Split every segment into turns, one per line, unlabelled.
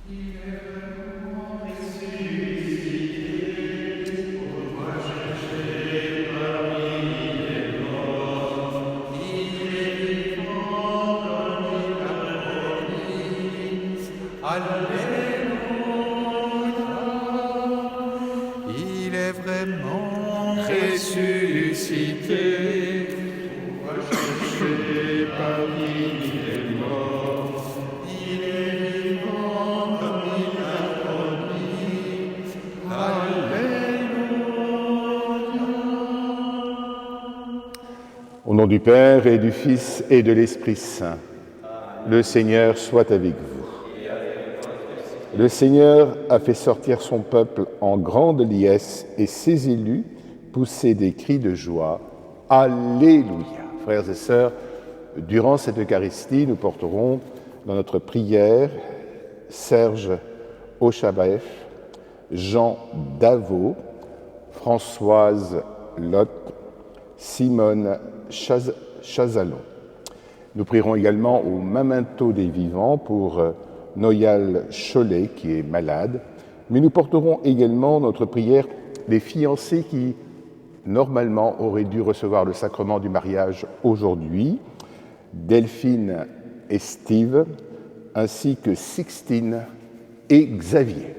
Il est vraiment ressuscité. On va chercher parmi les morts. Il est vivant comme il l'a promis. Alléluia.
Au nom du Père et du Fils et de l'Esprit Saint, le Seigneur soit avec vous. Le Seigneur a fait sortir son peuple en grande liesse et ses élus poussaient des cris de joie. Alléluia. Frères et sœurs, durant cette Eucharistie, nous porterons dans notre prière Serge Ochabaef, Jean Davot, Françoise Lotte, Simone Chazalon. Nous prierons également au Memento des vivants pour Noyal Cholet qui est malade, mais nous porterons également notre prière des fiancés qui normalement auraient dû recevoir le sacrement du mariage aujourd'hui, Delphine et Steve, ainsi que Sixtine et Xavier.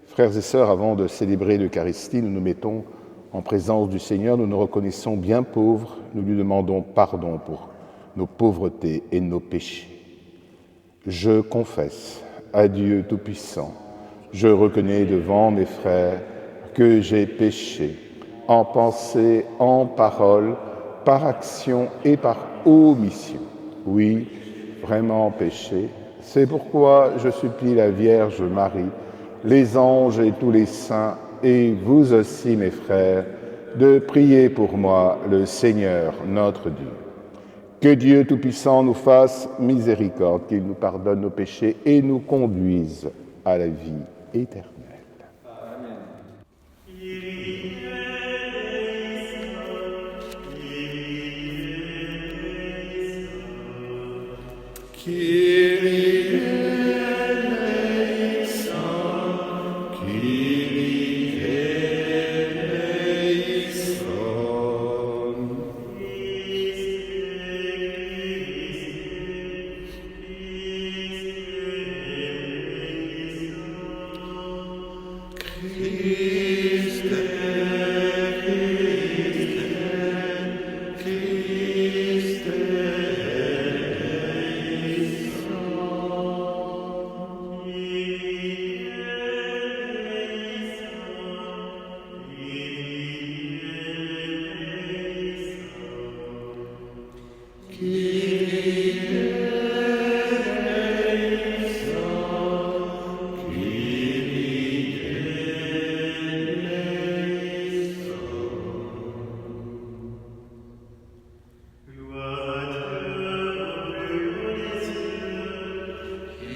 Frères et sœurs, avant de célébrer l'Eucharistie, nous nous mettons en présence du Seigneur, nous nous reconnaissons bien pauvres, nous lui demandons pardon pour nos pauvretés et nos péchés. Je confesse à Dieu Tout-Puissant, je reconnais devant mes frères que j'ai péché en pensée, en parole, par action et par omission. Oui, vraiment péché. C'est pourquoi je supplie la Vierge Marie, les anges et tous les saints, et vous aussi mes frères, de prier pour moi le Seigneur notre Dieu. Que Dieu Tout-Puissant nous fasse miséricorde, qu'il nous pardonne nos péchés et nous conduise à la vie éternelle.
Amen.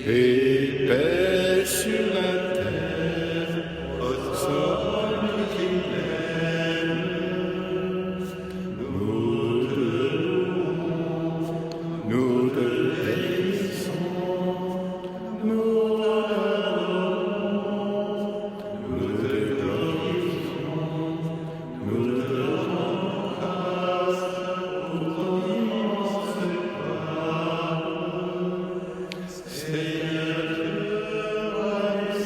Et paix sur la terre, aux hommes qui l'aiment. Nous te bénissons, nous t'adorons, nous te glorifions, nous te rendons grâce pour ton immense gloire. Seigneur Dieu, roi du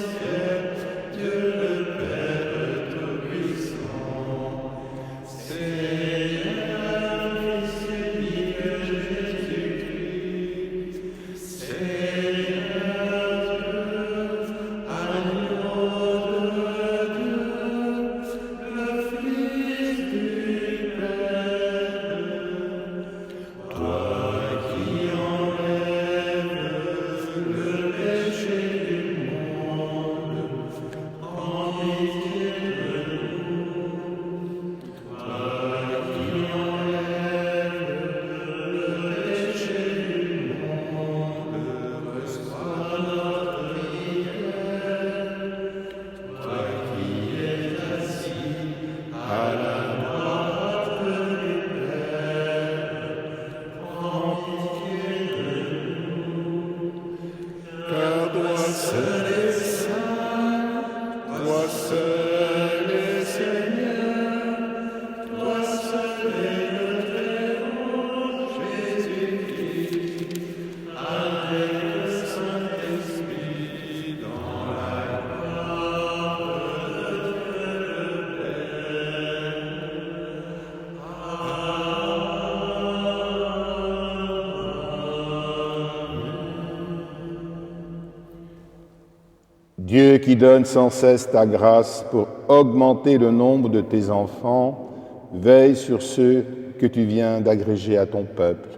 Dieu qui donne sans cesse ta grâce pour augmenter le nombre de tes enfants, veille sur ceux que tu viens d'agréger à ton peuple.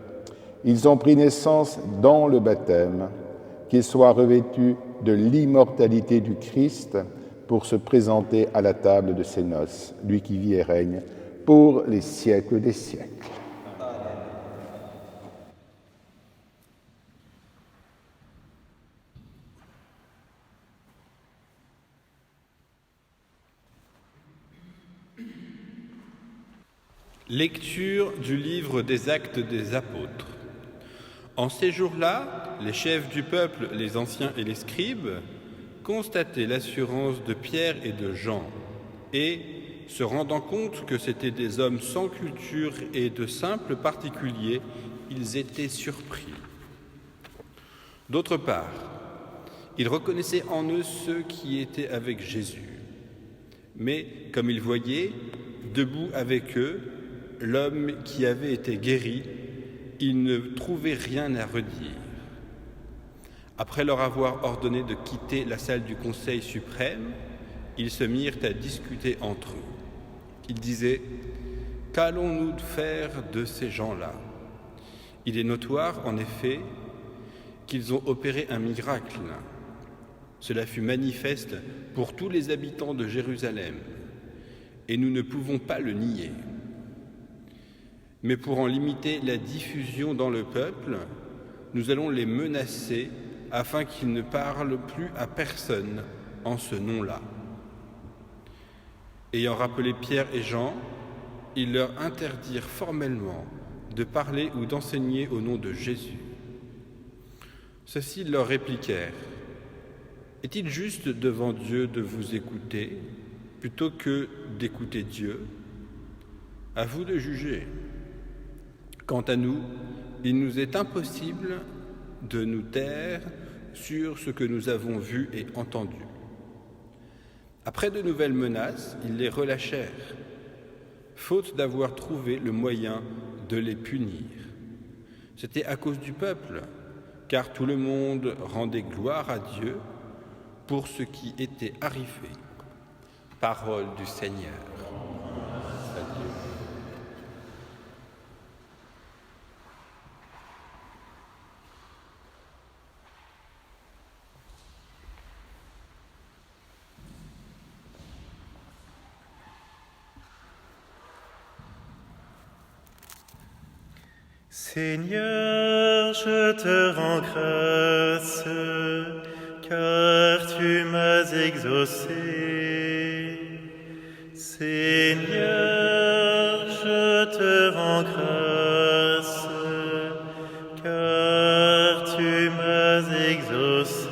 Ils ont pris naissance dans le baptême, qu'ils soient revêtus de l'immortalité du Christ pour se présenter à la table de ses noces, lui qui vit et règne pour les siècles des siècles.
Lecture du livre des Actes des Apôtres. En ces jours-là, les chefs du peuple, les anciens et les scribes, constataient l'assurance de Pierre et de Jean, et, se rendant compte que c'étaient des hommes sans culture et de simples particuliers, ils étaient surpris. D'autre part, ils reconnaissaient en eux ceux qui étaient avec Jésus. Mais, comme ils voyaient, debout avec eux, l'homme qui avait été guéri, ils ne trouvaient rien à redire. Après leur avoir ordonné de quitter la salle du Conseil suprême, ils se mirent à discuter entre eux. Ils disaient « Qu'allons-nous faire de ces gens-là ? Il est notoire, en effet, qu'ils ont opéré un miracle. Cela fut manifeste pour tous les habitants de Jérusalem, et nous ne pouvons pas le nier. Mais pour en limiter la diffusion dans le peuple, nous allons les menacer afin qu'ils ne parlent plus à personne en ce nom-là. » Ayant rappelé Pierre et Jean, ils leur interdirent formellement de parler ou d'enseigner au nom de Jésus. Ceux-ci leur répliquèrent : « Est-il juste devant Dieu de vous écouter plutôt que d'écouter Dieu ? À vous de juger. Quant à nous, il nous est impossible de nous taire sur ce que nous avons vu et entendu. » Après de nouvelles menaces, ils les relâchèrent, faute d'avoir trouvé le moyen de les punir. C'était à cause du peuple, car tout le monde rendait gloire à Dieu pour ce qui était arrivé. Parole du Seigneur. Adieu.
Seigneur, je te rends grâce, car tu m'as exaucé. Seigneur, je te rends grâce, car tu m'as exaucé.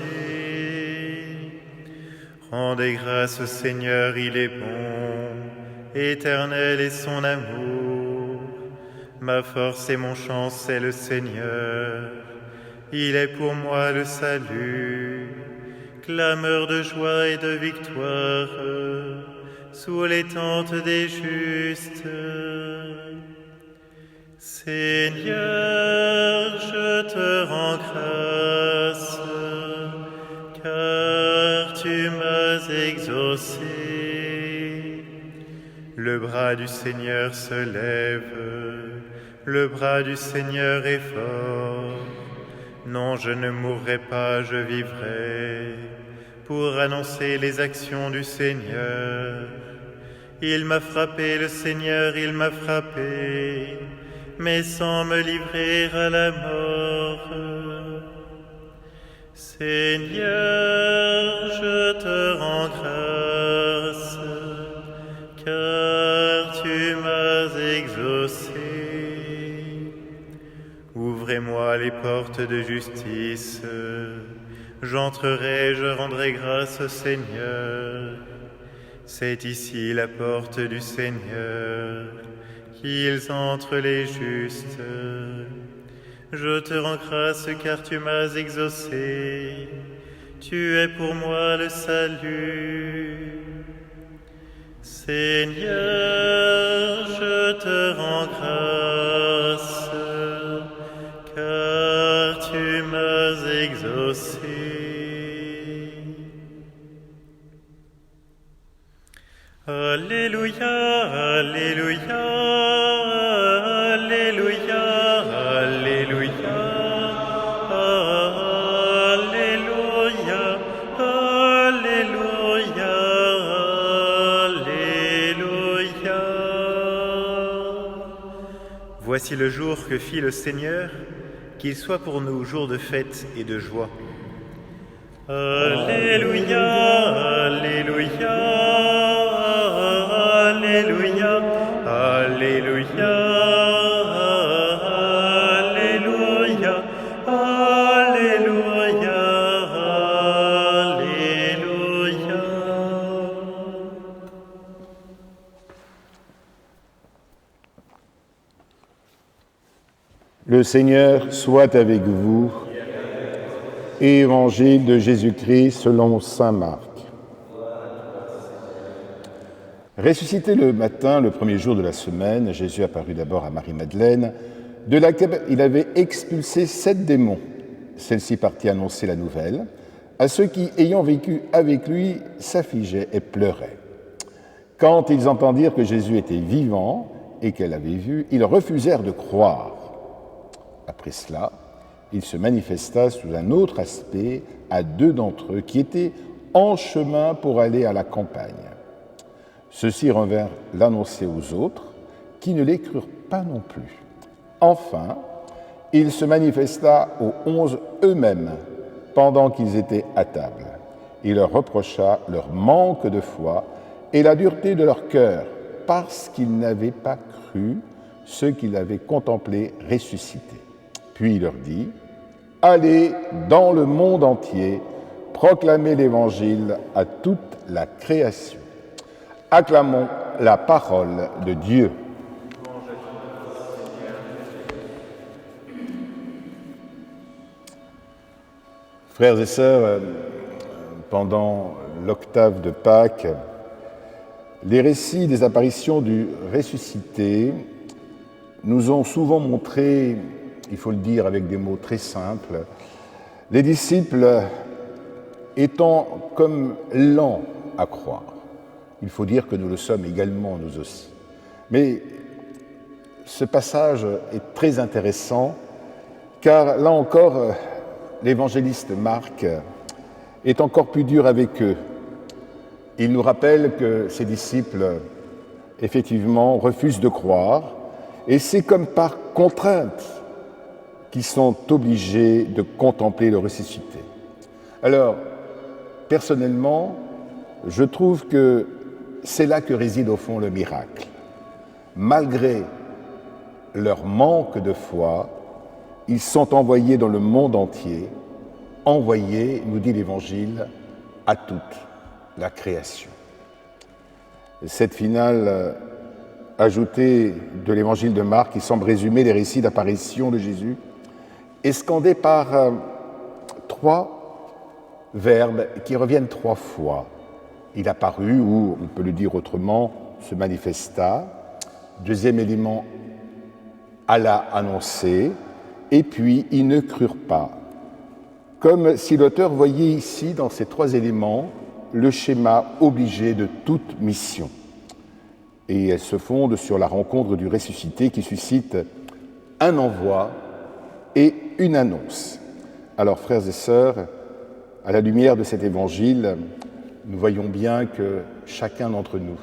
Rendez grâce au Seigneur, il est bon, éternel est son amour. Ma force et mon chant, c'est le Seigneur. Il est pour moi le salut, clameur de joie et de victoire, sous les tentes des justes. Seigneur, je te rends grâce, car tu m'as exaucé. Le bras du Seigneur se lève, le bras du Seigneur est fort. Non, je ne mourrai pas, je vivrai, pour annoncer les actions du Seigneur. Il m'a frappé, le Seigneur, il m'a frappé, mais sans me livrer à la mort. Seigneur, je te rends grâce, car tu m'as exaucé. Ouvrez-moi les portes de justice, j'entrerai, je rendrai grâce au Seigneur. C'est ici la porte du Seigneur, qu'ils entrent les justes. Je te rends grâce car tu m'as exaucé, tu es pour moi le salut. Seigneur, je te rends grâce, car tu m'as exaucé. Alléluia, Alléluia, Alléluia, Alléluia, Alléluia, Alléluia, Alléluia. Voici le jour que fit le Seigneur, qu'il soit pour nous jour de fête et de joie. Alléluia, Alléluia, Alléluia, Alléluia, Alléluia, Alléluia, Alléluia.
Le Seigneur soit avec vous. Évangile de Jésus-Christ selon saint Marc. Ressuscité le matin, le premier jour de la semaine, Jésus apparut d'abord à Marie-Madeleine, de laquelle il avait expulsé 7 démons. Celle-ci partit annoncer la nouvelle à ceux qui, ayant vécu avec lui, s'affligeaient et pleuraient. Quand ils entendirent que Jésus était vivant et qu'elle l'avait vu, ils refusèrent de croire. Après cela, il se manifesta sous un autre aspect à 2 d'entre eux qui étaient en chemin pour aller à la campagne. Ceux-ci revinrent l'annoncer aux autres, qui ne les crurent pas non plus. Enfin, il se manifesta aux 11 eux-mêmes, pendant qu'ils étaient à table. Il leur reprocha leur manque de foi et la dureté de leur cœur, parce qu'ils n'avaient pas cru ceux qu'il avait contemplés ressuscités. Puis il leur dit : « Allez dans le monde entier, proclamez l'Évangile à toute la création. » Acclamons la parole de Dieu. Frères et sœurs, pendant l'octave de Pâques, les récits des apparitions du ressuscité nous ont souvent montré, il faut le dire avec des mots très simples, les disciples étant comme lents à croire. Il faut dire que nous le sommes également, nous aussi. Mais ce passage est très intéressant, car là encore, l'évangéliste Marc est encore plus dur avec eux. Il nous rappelle que ces disciples, effectivement, refusent de croire, et c'est comme par contrainte qu'ils sont obligés de contempler le ressuscité. Alors, personnellement, je trouve que c'est là que réside au fond le miracle. Malgré leur manque de foi, ils sont envoyés dans le monde entier, envoyés, nous dit l'Évangile, à toute la création. Cette finale ajoutée de l'Évangile de Marc, qui semble résumer les récits d'apparition de Jésus, est scandée par 3 verbes qui reviennent 3 fois. Il apparut, ou on peut le dire autrement, se manifesta. Deuxième élément, alla annoncer. Et puis, ils ne crurent pas. Comme si l'auteur voyait ici, dans ces 3 éléments, le schéma obligé de toute mission. Et elle se fonde sur la rencontre du ressuscité qui suscite un envoi et une annonce. Alors, frères et sœurs, à la lumière de cet évangile, nous voyons bien que chacun d'entre nous,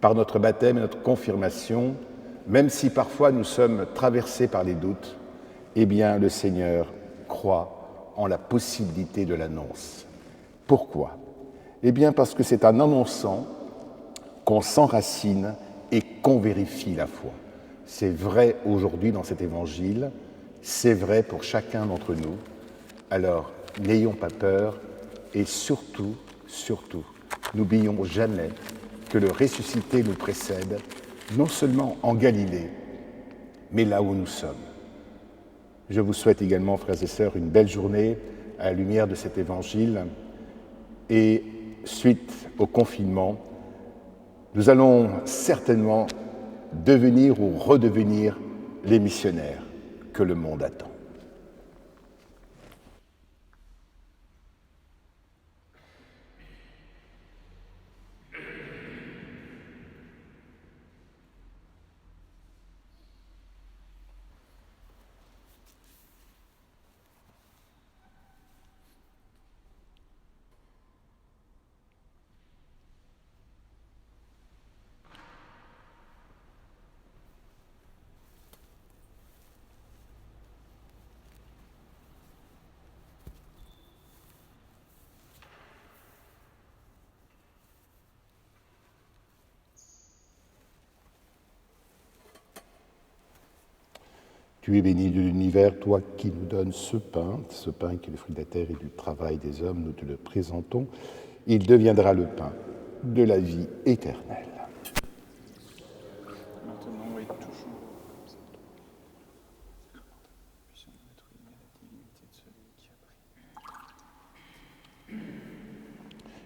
par notre baptême et notre confirmation, même si parfois nous sommes traversés par les doutes, eh bien le Seigneur croit en la possibilité de l'annonce. Pourquoi ? Eh bien parce que c'est en annonçant qu'on s'enracine et qu'on vérifie la foi. C'est vrai aujourd'hui dans cet évangile, c'est vrai pour chacun d'entre nous. Alors, n'ayons pas peur et surtout, n'oublions jamais que le ressuscité nous précède, non seulement en Galilée, mais là où nous sommes. Je vous souhaite également, frères et sœurs, une belle journée à la lumière de cet évangile. Et suite au confinement, nous allons certainement devenir ou redevenir les missionnaires que le monde attend. Tu es béni de l'univers, toi qui nous donnes ce pain qui est le fruit de la terre et du travail des hommes, nous te le présentons. Il deviendra le pain de la vie éternelle.
Maintenant et toujours. Puissions être unis à la divinité de celui qui a pris.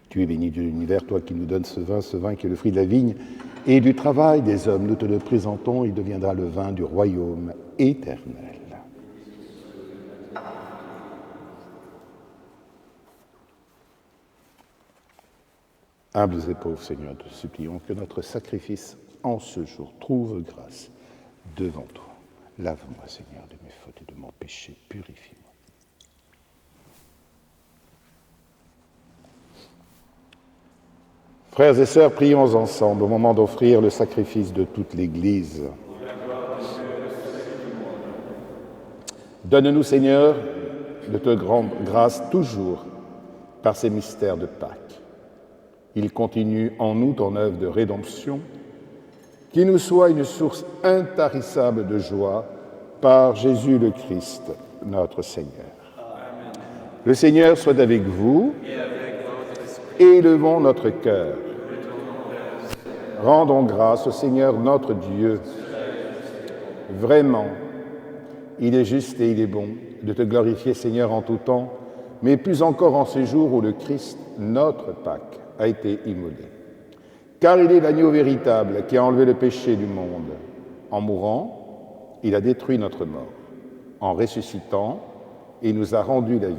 Tu es béni de l'univers, toi qui nous donnes ce vin qui est le fruit de la vigne et du travail des hommes. Nous te le présentons, il deviendra le vin du royaume éternel. Humbles et pauvres, Seigneur, nous te supplions que notre sacrifice en ce jour trouve grâce devant toi. Lave-moi, Seigneur, de mes fautes et de mon péché, purifie-moi. Frères et sœurs, prions ensemble au moment d'offrir le sacrifice de toute l'Église. Donne-nous, Seigneur, de te grande grâce toujours par ces mystères de Pâques. Il continue en nous ton œuvre de rédemption, qui nous soit une source intarissable de joie par Jésus le Christ, notre Seigneur. Amen. Le Seigneur soit avec vous et avec votre esprit. Élevons notre cœur. Rendons grâce au Seigneur notre Dieu. Vraiment, il est juste et il est bon de te glorifier, Seigneur, en tout temps, mais plus encore en ces jours où le Christ, notre Pâque, a été immolé. Car il est l'agneau véritable qui a enlevé le péché du monde. En mourant, il a détruit notre mort. En ressuscitant, il nous a rendu la vie.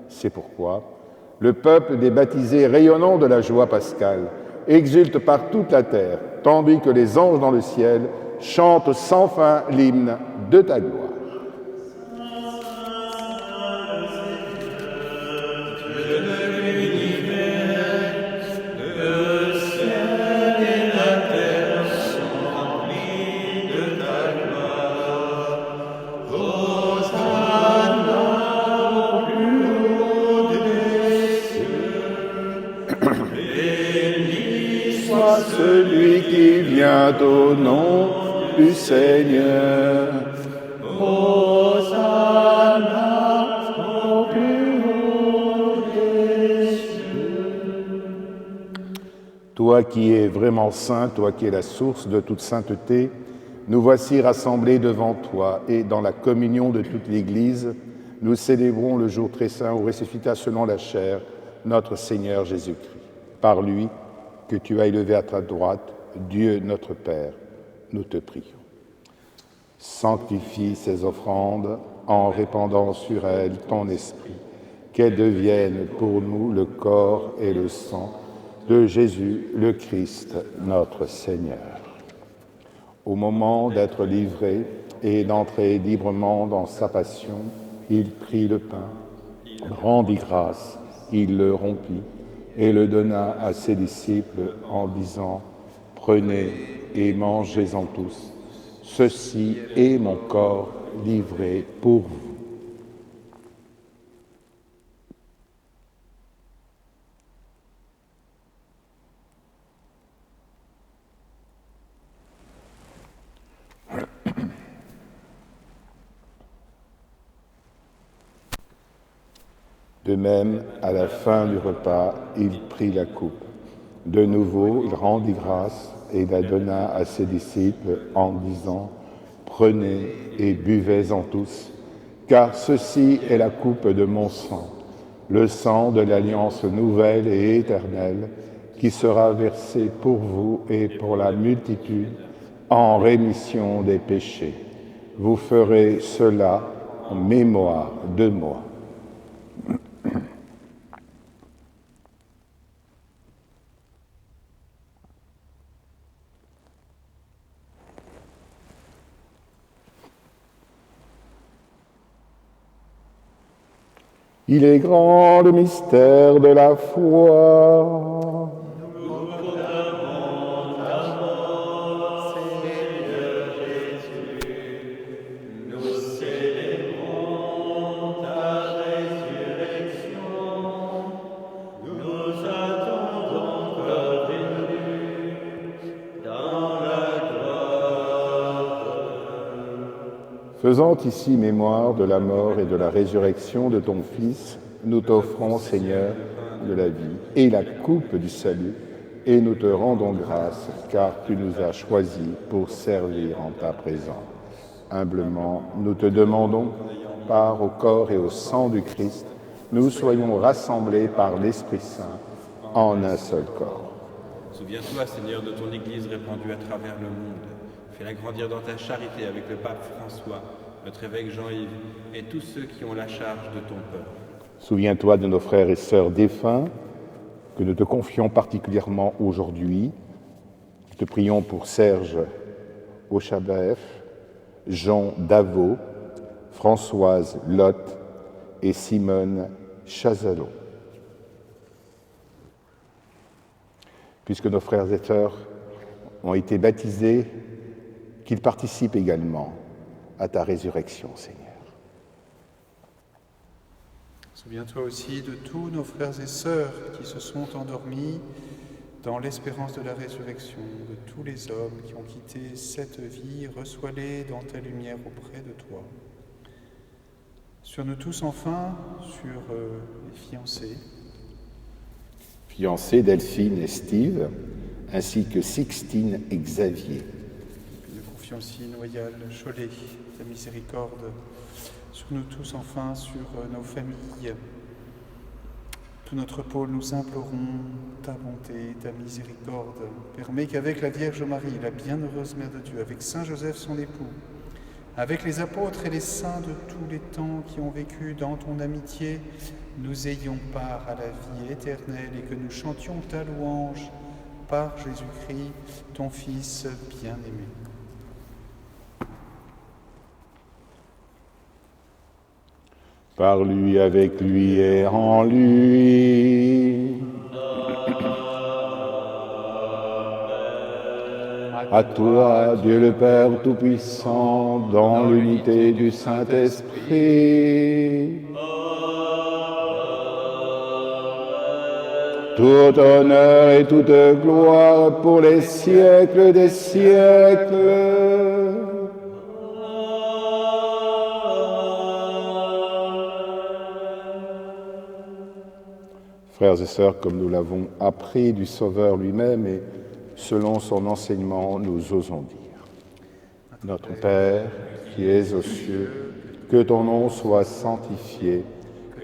C'est pourquoi le peuple des baptisés, rayonnant de la joie pascale, exulte par toute la terre, tandis que les anges dans le ciel chantent sans fin l'hymne de ta gloire. Celui qui vient au nom du Seigneur. Hosanna au plus haut des cieux. Toi qui es vraiment saint, toi qui es la source de toute sainteté, nous voici rassemblés devant toi et dans la communion de toute l'Église, nous célébrons le jour très saint où ressuscita selon la chair notre Seigneur Jésus-Christ. Par lui, que tu as élevé à ta droite, Dieu notre Père, nous te prions. Sanctifie ces offrandes en répandant sur elles ton esprit, qu'elles deviennent pour nous le corps et le sang de Jésus le Christ, notre Seigneur. Au moment d'être livré et d'entrer librement dans sa passion, il prit le pain, rendit grâce, il le rompit, et le donna à ses disciples en disant « Prenez et mangez-en tous, ceci est mon corps livré pour vous. » De même, à la fin du repas, il prit la coupe. De nouveau, il rendit grâce et la donna à ses disciples en disant « Prenez et buvez-en tous, car ceci est la coupe de mon sang, le sang de l'alliance nouvelle et éternelle, qui sera versé pour vous et pour la multitude en rémission des péchés. Vous ferez cela en mémoire de moi. » Il est grand le mystère de la foi.
Nous proclamons ta mort, Seigneur Jésus. Nous célébrons ta résurrection. Nous attendons ta venue dans la gloire.
Faisant ici mémoire de la mort et de la résurrection de ton Fils, nous t'offrons, Seigneur, de la vie et la coupe du salut, et nous te rendons grâce, car tu nous as choisis pour servir en ta présence. Humblement, nous te demandons, par au corps et au sang du Christ, nous soyons rassemblés par l'Esprit Saint en un seul corps.
Souviens-toi, Seigneur, de ton Église répandue à travers le monde. Fais-la grandir dans ta charité avec le pape François, notre évêque Jean-Yves et tous ceux qui ont la charge de ton peuple.
Souviens-toi de nos frères et sœurs défunts, que nous te confions particulièrement aujourd'hui. Nous te prions pour Serge Ochabaef, Jean Davot, Françoise Lotte et Simone Chazalot. Puisque nos frères et sœurs ont été baptisés, qu'ils participent également à ta résurrection, Seigneur.
Souviens-toi aussi de tous nos frères et sœurs qui se sont endormis dans l'espérance de la résurrection, de tous les hommes qui ont quitté cette vie. Reçois-les dans ta lumière auprès de toi. Sur nous tous enfin, sur les fiancés.
Fiancés Delphine et Steve, ainsi que Sixtine et Xavier.
Nous confions aussi Noyal, Cholet, ta miséricorde. Sur nous tous enfin, sur nos familles. Tout notre pôle, nous implorons ta bonté, ta miséricorde. Permets qu'avec la Vierge Marie, la bienheureuse Mère de Dieu, avec Saint Joseph son époux, avec les apôtres et les saints de tous les temps qui ont vécu dans ton amitié, nous ayons part à la vie éternelle et que nous chantions ta louange par Jésus-Christ, ton Fils bien-aimé.
Par lui, avec lui et en lui. À toi, Dieu le Père Tout-Puissant, dans l'unité du Saint-Esprit. Tout honneur et toute gloire pour les siècles des siècles. Frères et sœurs, comme nous l'avons appris du Sauveur lui-même et selon son enseignement, nous osons dire: Notre Père, qui es aux cieux, que ton nom soit sanctifié,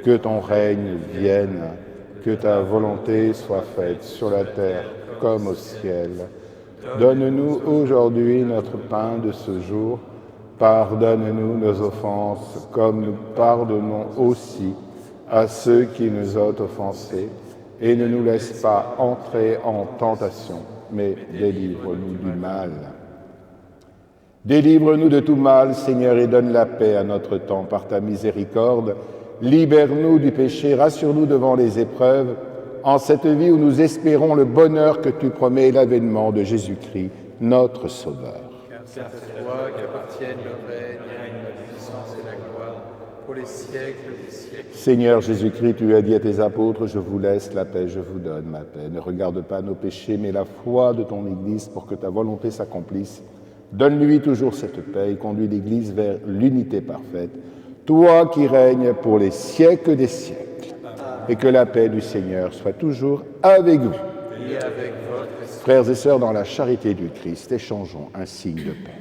que ton règne vienne, que ta volonté soit faite sur la terre comme au ciel. Donne-nous aujourd'hui notre pain de ce jour. Pardonne-nous nos offenses, comme nous pardonnons aussi à ceux qui nous ont offensés, et ne nous laisse pas entrer en tentation, mais délivre-nous du mal. Délivre-nous de tout mal, Seigneur, et donne la paix à notre temps par ta miséricorde. Libère-nous du péché, rassure-nous devant les épreuves, en cette vie où nous espérons le bonheur que tu promets et l'avènement de Jésus-Christ, notre Sauveur.
Car c'est à toi qu'appartiennent le règne, la puissance et la gloire, pour les siècles des siècles.
Seigneur Jésus-Christ, tu as dit à tes apôtres, je vous laisse la paix, je vous donne ma paix. Ne regarde pas nos péchés, mais la foi de ton Église pour que ta volonté s'accomplisse. Donne-lui toujours cette paix et conduis l'Église vers l'unité parfaite. Toi qui règnes pour les siècles des siècles. Et que la paix du Seigneur soit toujours avec vous.
Et avec votre esprit.
Frères et sœurs, dans la charité du Christ, échangeons un signe de paix.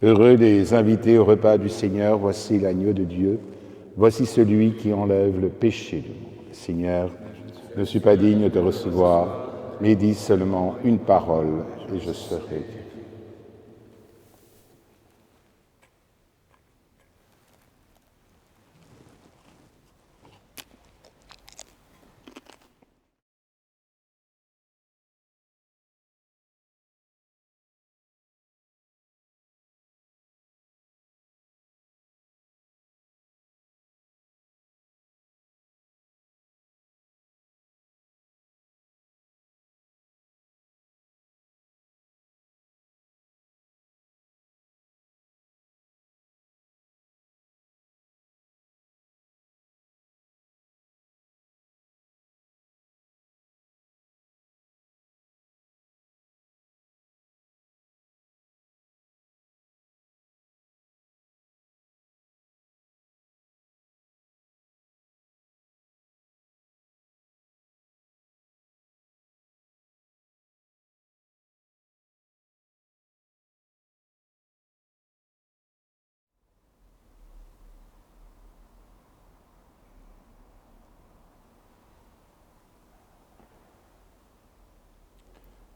Heureux les invités au repas du Seigneur, voici l'agneau de Dieu. Voici celui qui enlève le péché du monde. Seigneur, je ne suis pas digne de te recevoir, mais dis seulement une parole et je serai guéri.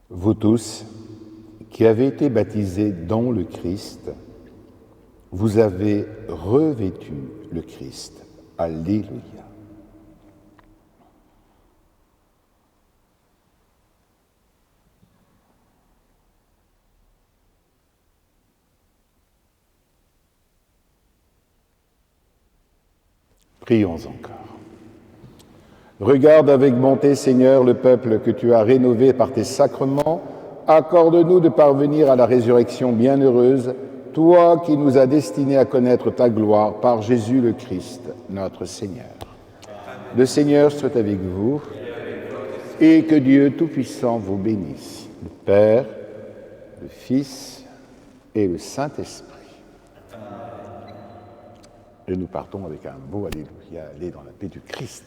Vous tous qui avez été baptisés dans le Christ, vous avez revêtu le Christ. Alléluia. Prions encore. Regarde avec bonté, Seigneur, le peuple que tu as rénové par tes sacrements. Accorde-nous de parvenir à la résurrection bienheureuse, toi qui nous as destinés à connaître ta gloire par Jésus le Christ, notre Seigneur. Le Seigneur soit avec vous et que Dieu Tout-Puissant vous bénisse, le Père, le Fils et le Saint-Esprit. Et nous partons avec un beau Alléluia, allez dans la paix du Christ.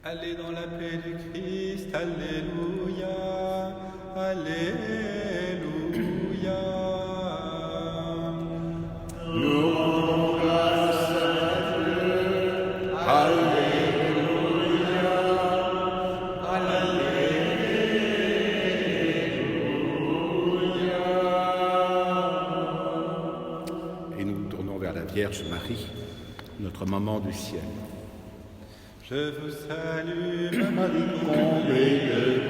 Allez dans la paix du Christ, Alléluia, Alléluia.
Nous rendons grâce à Dieu. Alléluia, Alléluia.
Et nous nous tournons vers la Vierge Marie, notre maman du ciel.
Je vous salue,
Marie comblée de